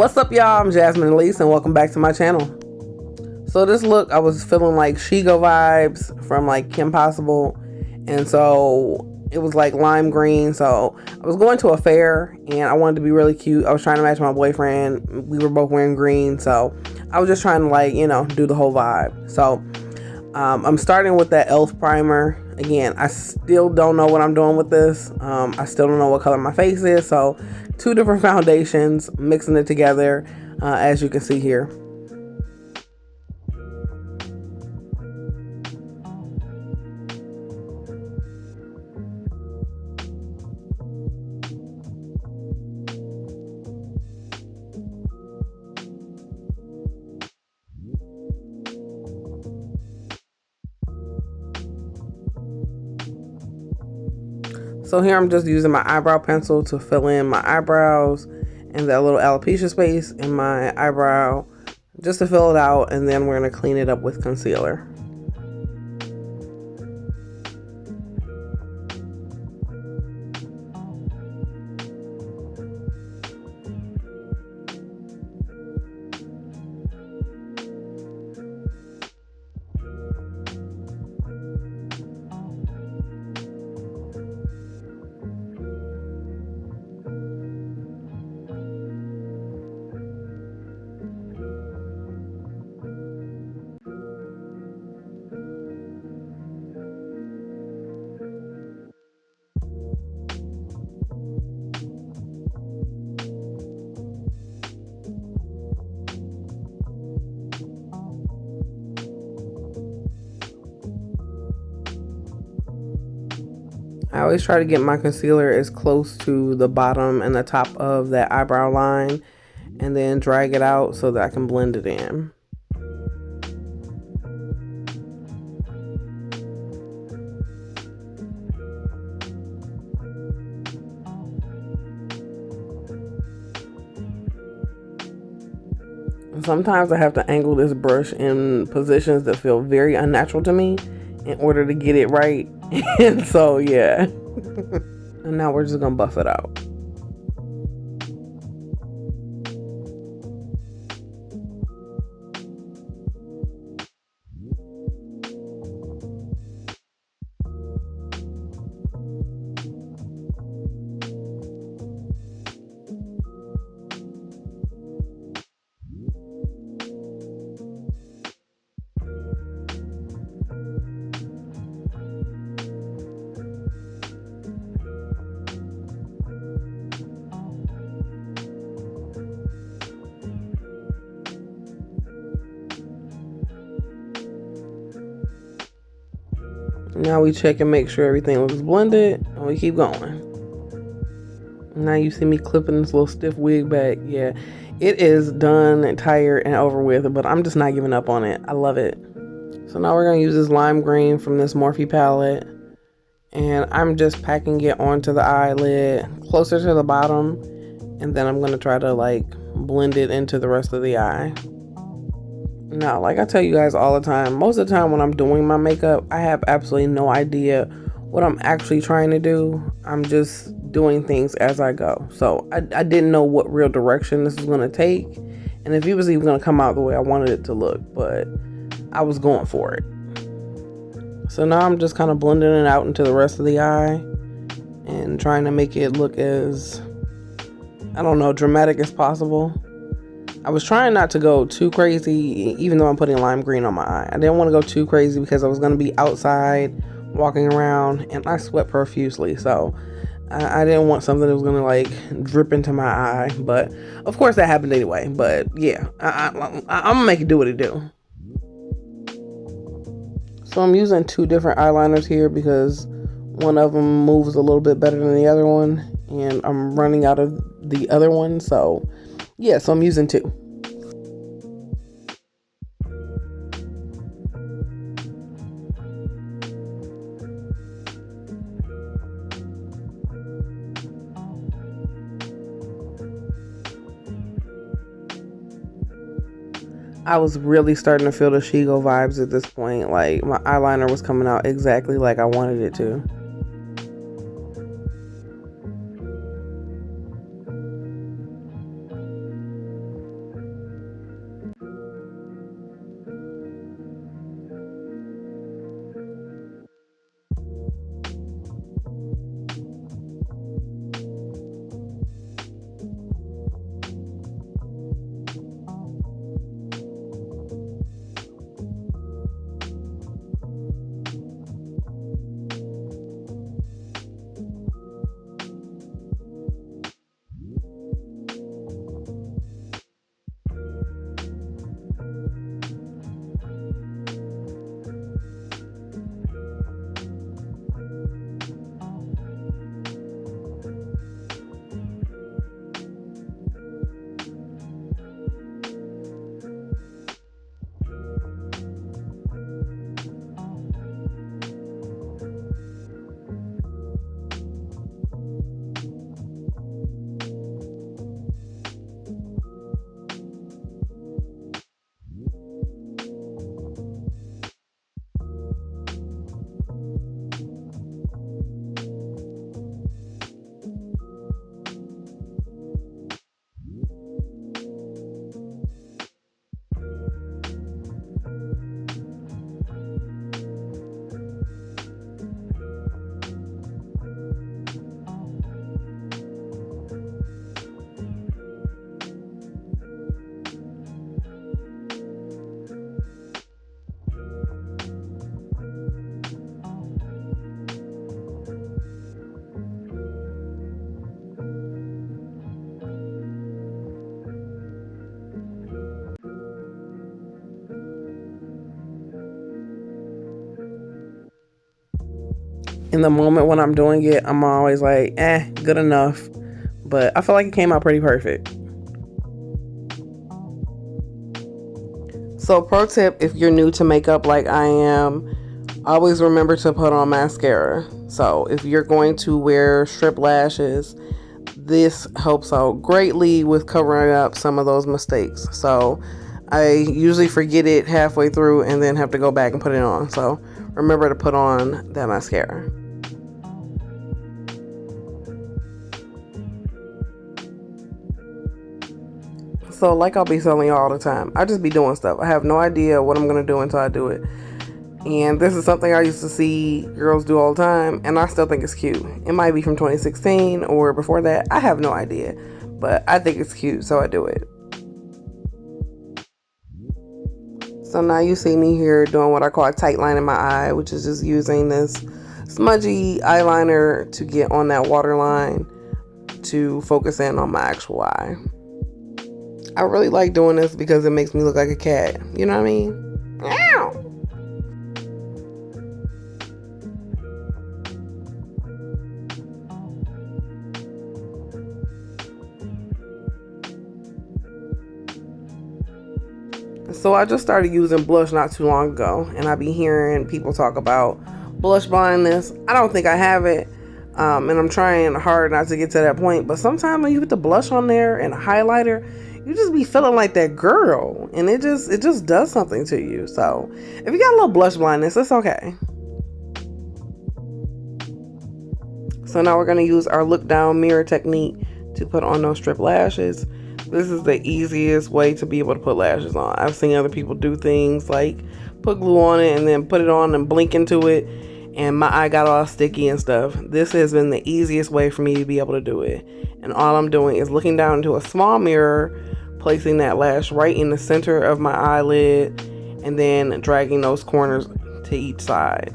What's up, y'all? I'm Jasmine Elise and welcome back to my channel. So this look, I was feeling like Shigo vibes from like Kim Possible, and so it was like lime green. So I was going to a fair and I wanted to be really cute. I was trying to match my boyfriend. We were both wearing green, so I was just trying to like, do the whole vibe. So I'm starting with that e.l.f. primer. Again, I still don't know what I'm doing with this. I still don't know what color my face is. So 2 different foundations, mixing it together, as you can see here. So here I'm just using my eyebrow pencil to fill in my eyebrows and that little alopecia space in my eyebrow, just to fill it out, and then we're going to clean it up with concealer. I always try to get my concealer as close to the bottom and the top of that eyebrow line, and then drag it out so that I can blend it in. Sometimes I have to angle this brush in positions that feel very unnatural to me in order to get it right. And so, yeah. And now we're just gonna buff it out. Now we check and make sure everything looks blended, and we keep going. Now you see me clipping this little stiff wig back. Yeah, it is done and tired and over with, but I'm just not giving up on it. I love it. So now we're going to use this lime green from this Morphe palette, and I'm just packing it onto the eyelid closer to the bottom, and then I'm going to try to like blend it into the rest of the eye. Now, like I tell you guys all the time, most of the time when I'm doing my makeup, I have absolutely no idea what I'm actually trying to do. I'm just doing things as I go. So I didn't know what real direction this was going to take, and if it was even going to come out the way I wanted it to look, but I was going for it. So now I'm just kind of blending it out into the rest of the eye and trying to make it look as, I don't know, dramatic as possible. I was trying not to go too crazy, even though I'm putting lime green on my eye. I didn't want to go too crazy because I was going to be outside walking around and I sweat profusely. So I didn't want something that was going to like drip into my eye. But of course that happened anyway. But yeah, I'm going to make it do what it do. So I'm using 2 different eyeliners here because one of them moves a little bit better than the other one. And I'm running out of the other one. So yeah, so I'm using 2. I was really starting to feel the Shigo vibes at this point. Like my eyeliner was coming out exactly like I wanted it to. In the moment when I'm doing it, I'm always like, good enough. But I feel like it came out pretty perfect. So pro tip, if you're new to makeup like I am, always remember to put on mascara. So if you're going to wear strip lashes, this helps out greatly with covering up some of those mistakes. So I usually forget it halfway through and then have to go back and put it on. So remember to put on that mascara. So like I'll be telling you all the time, I just be doing stuff. I have no idea what I'm going to do until I do it. And this is something I used to see girls do all the time, and I still think it's cute. It might be from 2016 or before that. I have no idea. But I think it's cute, so I do it. So now you see me here doing what I call a tight line in my eye, which is just using this smudgy eyeliner to get on that waterline to focus in on my actual eye. I really like doing this because it makes me look like a cat. You know what I mean? Ow! So I just started using blush not too long ago, and I be hearing people talk about blush blindness. I don't think I have it, and I'm trying hard not to get to that point. But sometimes when you put the blush on there and a highlighter, you just be feeling like that girl, and it just does something to you. So if you got a little blush blindness, it's okay. So now we're gonna use our look down mirror technique to put on those strip lashes. This is the easiest way to be able to put lashes on. I've seen other people do things like put glue on it and then put it on and blink into it, and my eye got all sticky and stuff. This has been the easiest way for me to be able to do it. And all I'm doing is looking down into a small mirror, placing that lash right in the center of my eyelid, and then dragging those corners to each side.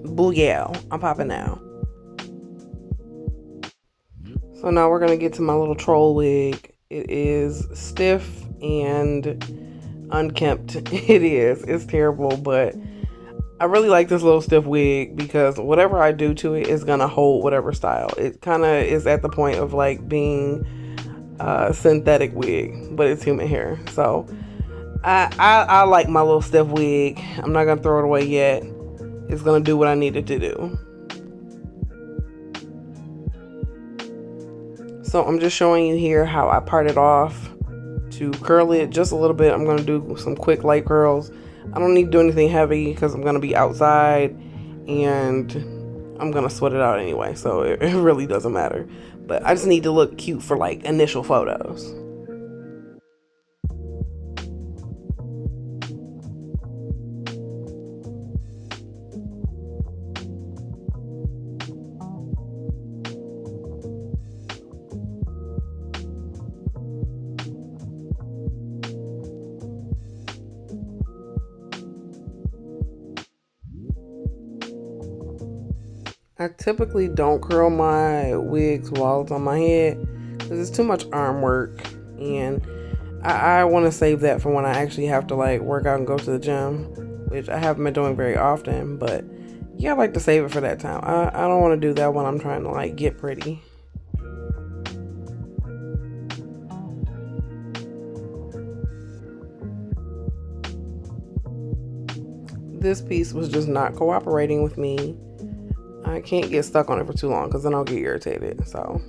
Booyah, I'm popping now. So now we're going to get to my little troll wig. It is stiff and unkempt. It is. It's terrible, but I really like this little stiff wig because whatever I do to it is going to hold whatever style. It kind of is at the point of like being a synthetic wig, but it's human hair. So I like my little stiff wig. I'm not going to throw it away yet. It's going to do what I need it to do. So I'm just showing you here how I part it off to curl it just a little bit. I'm going to do some quick light curls. I don't need to do anything heavy because I'm going to be outside and I'm going to sweat it out anyway. So it really doesn't matter. But I just need to look cute for like initial photos. I typically don't curl my wigs while it's on my head because it's too much arm work, and I want to save that for when I actually have to like work out and go to the gym, which I haven't been doing very often. But yeah, I like to save it for that time. I don't want to do that when I'm trying to like get pretty. This piece was just not cooperating with me. I can't get stuck on it for too long because then I'll get irritated. So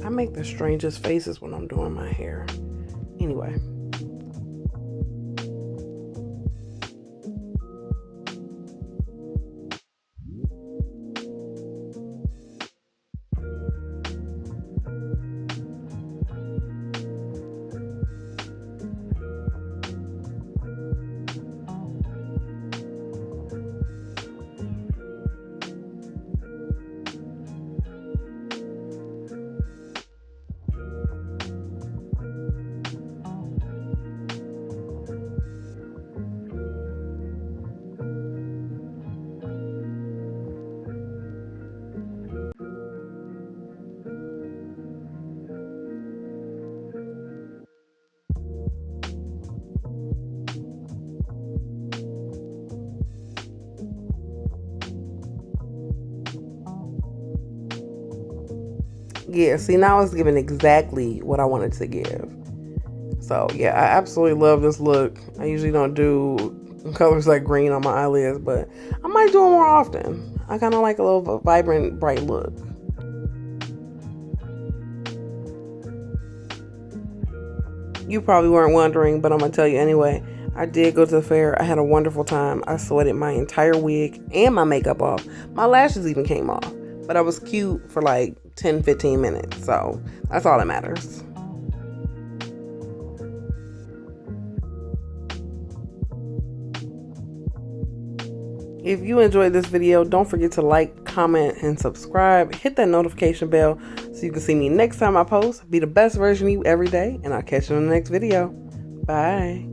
I make the strangest faces when I'm doing my hair. Anyway. Yeah, see, now it's giving exactly what I wanted to give. So yeah, I absolutely love this look. I usually don't do colors like green on my eyelids, but I might do it more often. I kind of like a little vibrant, bright look. You probably weren't wondering, but I'm gonna tell you anyway. I did go to the fair. I had a wonderful time. I sweated my entire wig and my makeup off. My lashes even came off, but I was cute for like 10-15 minutes. So that's all that matters. If you enjoyed this video, don't forget to like, comment, and subscribe. Hit that notification bell so you can see me next time I post. Be the best version of you every day, and I'll catch you in the next video. Bye.